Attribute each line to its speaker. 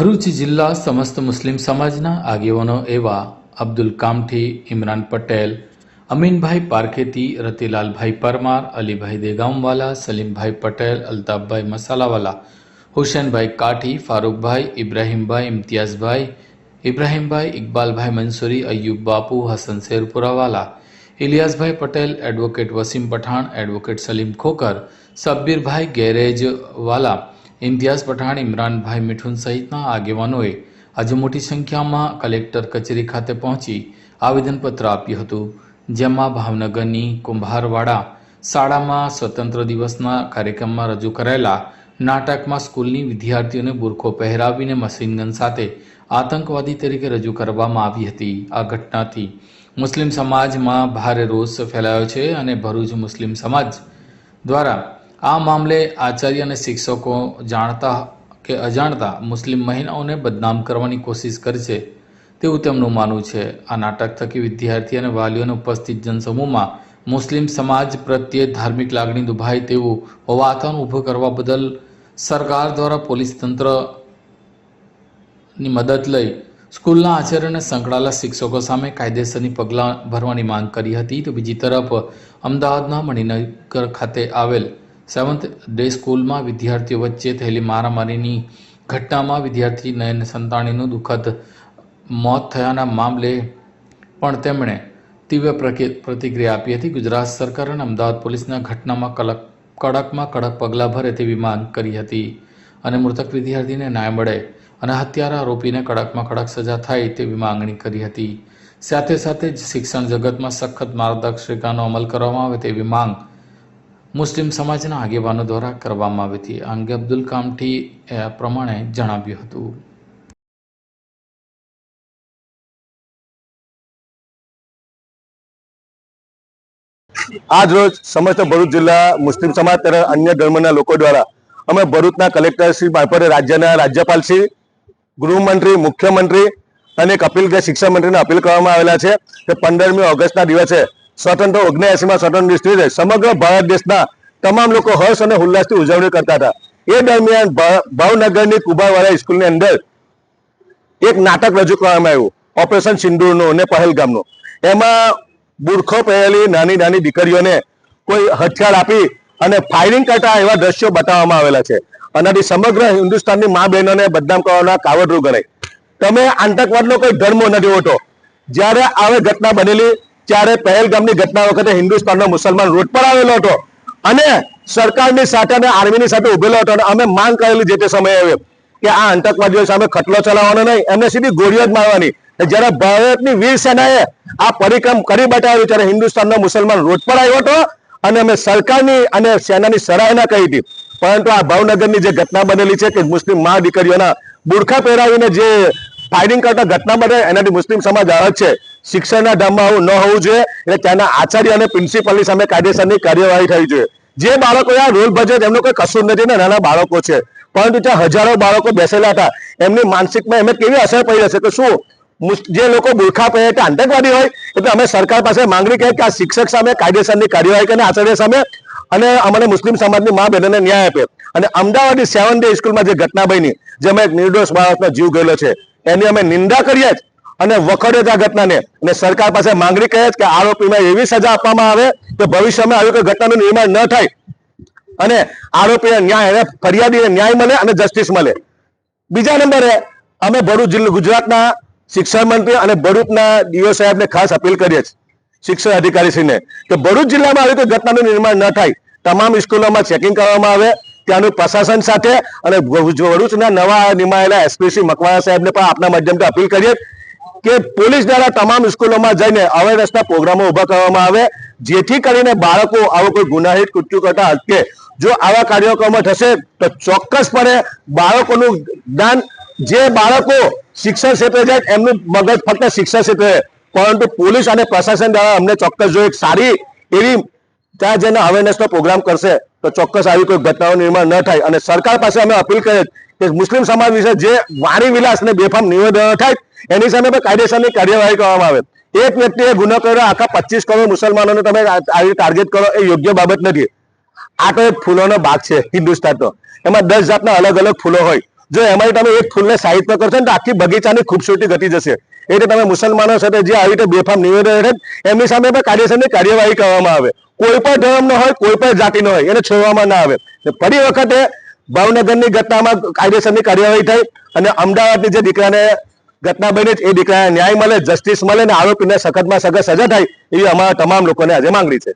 Speaker 1: ભરૂચ જિલ્લા સમસ્ત મુસ્લિમ સમાજના આગેવાનો એવા અબ્દુલ કામઠી, ઇમરાન પટેલ, અમીનભાઈ પારખેતી, રતિલાલભાઈ પરમાર, અલીભાઈ દેગામવાલા, સલીમભાઈ પટેલ, અલ્તાફભાઈ મસાલાવાલા, હુસેનભાઈ કાઠી, ફારૂકભાઈ, ઇબ્રાહીમભાઈ, ઇમ્તિયાઝભાઈ, ઇબ્રાહીમભાઈ, ઇકબાલભાઈ મંસૂરી, અય્યુબ બાપુ, હસન શેરપુરાવાલા, ઇલિયાસભાઈ પટેલ, એડવોકેટ વસીમ પઠાણ, એડવોકેટ સલીમ ખોકર, સબ્બીરભાઈ ગેરેજવાલા, ઇમ્તિયાઝ પઠાણ, ઇમરાનભાઈ મિઠુન સહિતના આગેવાનોએ આજે મોટી સંખ્યામાં કલેક્ટર કચેરી ખાતે પહોંચી આવેદનપત્ર આપ્યું હતું, જેમાં ભાવનગરની કુંભારવાડા શાળામાં સ્વતંત્ર દિવસના કાર્યક્રમમાં રજૂ કરાયેલા નાટકમાં સ્કૂલની વિદ્યાર્થીઓને બુરખો પહેરાવીને મશીનગન સાથે આતંકવાદી તરીકે રજૂ કરવામાં આવી હતી. આ ઘટનાથી મુસ્લિમ સમાજમાં ભારે રોષ ફેલાયો છે અને ભરૂચ મુસ્લિમ સમાજ દ્વારા આ મામલે આચાર્ય અને શિક્ષકો જાણતા કે અજાણતા મુસ્લિમ મહિલાઓને બદનામ કરવાની કોશિશ કરી છે તેવું તેમનું માનવું છે. આ નાટક થકી વિદ્યાર્થી અને વાલીઓને ઉપસ્થિત જનસમૂહમાં મુસ્લિમ સમાજ પ્રત્યે ધાર્મિક લાગણી દુભાય તેવું વાતાવરણ ઊભું કરવા બદલ સરકાર દ્વારા પોલીસ તંત્રની મદદ લઈ સ્કૂલના આચાર્યને સંકળાયેલા શિક્ષકો સામે કાયદેસરની પગલાં ભરવાની માંગ કરી હતી. તો બીજી તરફ અમદાવાદના મણિનગર ખાતે આવેલ સેવન્થ ડે સ્કૂલમાં વિદ્યાર્થીઓ વચ્ચે થયેલી મારામારીની ઘટનામાં વિદ્યાર્થી નયન સંતાણીનું દુઃખદ મોત થયાના મામલે પણ તેમણે તીવ્ર પ્રતિક્રિયા આપી હતી. ગુજરાત સરકાર અને અમદાવાદ પોલીસના ઘટનામાં કડકમાં કડક પગલાં ભરે તેવી માંગ કરી હતી અને મૃતક વિદ્યાર્થીને ન્યાય મળે અને હત્યારા આરોપીને કડકમાં કડક સજા થાય તેવી માંગણી કરી હતી. સાથે સાથે જ શિક્ષણ જગતમાં સખત માર્ગદર્શિકાનો અમલ કરવામાં આવે તેવી માંગ મુસ્લિમ સમાજના આગેવાનો દ્વારા કરવામાં આવી હતી. આ અંગે અબ્દુલ કામઠી પ્રમાણે જણાવ્યું હતું.
Speaker 2: આજ રોજ સમસ્ત ભરૂચ જિલ્લા મુસ્લિમ સમાજ તથા અન્ય ધર્મના લોકો દ્વારા અમે ભરૂચના કલેક્ટર શ્રી મારફતે રાજ્યના રાજ્યપાલ શ્રી, ગૃહમંત્રી, મુખ્યમંત્રી અને શિક્ષણ મંત્રીને અપીલ કરવામાં આવેલા છે કે 15મી ઓગસ્ટના દિવસે સ્વતંત્ર 79માં સ્વતંત્ર દિવસે સમગ્ર ભારત દેશના તમામ લોકો હર્ષ અને ઉલ્લાસથી ઉજવણી કરતા હતા. એ દરમિયાન ભાવનગરની કુંભારવાડા સ્કૂલની અંદર એક નાટક રજૂ કરવામાં આવ્યું, ઓપરેશન સિંદૂરનું અને પહેલગામનું. એમાં બુરખો પહેરેલી નાની નાની દીકરીઓને કોઈ હથિયાર આપી અને ફાયરિંગ કરતા એવા દ્રશ્યો બતાવવામાં આવેલા છે. આનાથી સમગ્ર હિન્દુસ્તાનની મા બહેનોને બદનામ કરવાના કાવતરું ગણાય. તમે આતંકવાદનો કોઈ ધર્મ નથી હોતો. જ્યારે આવી ઘટના બનેલી ત્યારે પહેલગામની ઘટના વખતે હિન્દુસ્તાનનો મુસલમાન રોડ પર આવેલો હતો અને સરકારની સાથે અને આર્મીની સાથે ઉભેલો હતો અને અમે માંગ કરેલી જે તે સમયે કે આ આતંકવાદીઓ સામે ખટલો ચલાવવાનો નહીં, એમને સીધી ગોળીઓ જ મારવાની. જ્યારે ભારતની વીર સેનાએ આ પરિક્રમ કરી બતાવ્યું ત્યારે હિન્દુસ્તાનનો મુસલમાન રોડ પર આવ્યો હતો અને અમે સરકારની અને સેનાની સરાહના કરી હતી. પરંતુ આ ભાવનગરની જે ઘટના બનેલી છે કે મુસ્લિમ મા દીકરીઓના બુરખા પહેરાવીને જે ફાયરિંગ કરતા ઘટના બને એનાથી મુસ્લિમ સમાજ અલગ છે. શિક્ષણના ધામમાં આવું ન હોવું જોઈએ. એટલે ત્યાંના આચાર્ય અને પ્રિન્સિપલની સામે કાયદેસરની કાર્યવાહી થવી જોઈએ. જે બાળકો આ રોલ ભજવે એમનો કોઈ કસૂર નથી ને નાના બાળકો છે, પરંતુ ત્યાં હજારો બાળકો બેસેલા હતા. એમની માનસિકમાં એમને કેવી અસર પડી હશે કે શું જે લોકો બુરખા પહેરે તે આતંકવાદી હોય? એટલે અમે સરકાર પાસે માંગણી કરી કે આ શિક્ષક સામે કાયદેસરની કાર્યવાહી કરીને આચાર્ય સામે અને અમને મુસ્લિમ સમાજની મા બહેનોને ન્યાય આપે. અને અમદાવાદની સેવન ડે સ્કૂલમાં જે ઘટના બની જેમાં એક નિર્દોષ બાળકનો જીવ ગયેલો છે એની અમે નિંદા કરીએ જ અને વખોડીએ આ ઘટનાને અને સરકાર પાસે માંગણી કરીએ કે આરોપીમાં એવી સજા આપવામાં આવે કે ભવિષ્યમાં આવી કોઈ ઘટનાનું નિર્માણ ન થાય અને આરોપીને ન્યાય, ફરિયાદીને ન્યાય મળે અને જસ્ટિસ મળે. બીજા નંબરે અમે ભરૂચ જિલ્લા ગુજરાતના શિક્ષણ મંત્રી અને ભરૂચના ડીઓ સાહેબને ખાસ અપીલ કરીએ છીએ, શિક્ષણ અધિકારીશ્રીને, કે ભરૂચ જિલ્લામાં આવી કોઈ ઘટનાનું નિર્માણ ન થાય. તમામ સ્કૂલોમાં ચેકિંગ કરવામાં આવે ત્યાંનું પ્રશાસન સાથે અને ભરૂચના નવા નિમાયેલા એસપી મકવાણા સાહેબને પણ આપના માધ્યમથી અપીલ કરીએ કે પોલીસ દ્વારા તમામ સ્કૂલોમાં જઈને અવેરનેસના પ્રોગ્રામો ઊભા કરવામાં આવે જેથી કરીને બાળકો આવો કોઈ ગુનાહિત કૃત્યો કરતા અટકે. જો આવા કાર્યક્રમો થશે તો ચોક્કસપણે બાળકોનું જ્ઞાન, જે બાળકો શિક્ષણ ક્ષેત્રે જાય એમનું મગજ ફક્ત શિક્ષણ ક્ષેત્રે, પરંતુ પોલીસ અને પ્રશાસન દ્વારા અમને ચોક્કસ જો એક સારી એવી ત્યાં જઈને અવેરનેસનો પ્રોગ્રામ કરશે તો ચોક્કસ આવી કોઈ ઘટનાનું નિર્માણ ન થાય. અને સરકાર પાસે અમે અપીલ કરીએ કે મુસ્લિમ સમાજ વિશે જે વાણી વિલાસ અને બેફામ નિવેદનો થાય એની સામે પણ કાયદેસરની કાર્યવાહી કરવામાં આવે. એક વ્યક્તિએ ગુનો કર્યો, આખા 25 કરોડ મુસલમાનોને તમે આવી ટાર્ગેટ કરો એ યોગ્ય બાબત નથી. આ તો એક ફૂલોનો બાગ છે હિન્દુસ્તાનનો, એમાં 10 જાતના અલગ અલગ ફૂલો હોય. જો એમાં તમે એક ફૂલને સાઈડ પર કરશો ને તો આખી બગીચાની ખૂબસૂરતી ઘટી જશે. એટલે તમે મુસલમાનો સાથે જે આવી રીતે બેફામ નિવેદન એમની સામે પણ કાયદેસરની કાર્યવાહી કરવામાં આવે. કોઈ પણ ધર્મ ન હોય, કોઈ પણ જાતિ ન હોય, એને છોડવામાં ના આવે. ફરી વખતે ભાવનગરની ઘટનામાં કાયદેસરની કાર્યવાહી થઈ અને અમદાવાદની જે દીકરાને ઘટના બની એ દીકરાને ન્યાય મળે, જસ્ટિસ મળે ને આરોપીને સખતમાં સખત સજા થાય એવી અમારા તમામ લોકોને આજે માંગણી છે.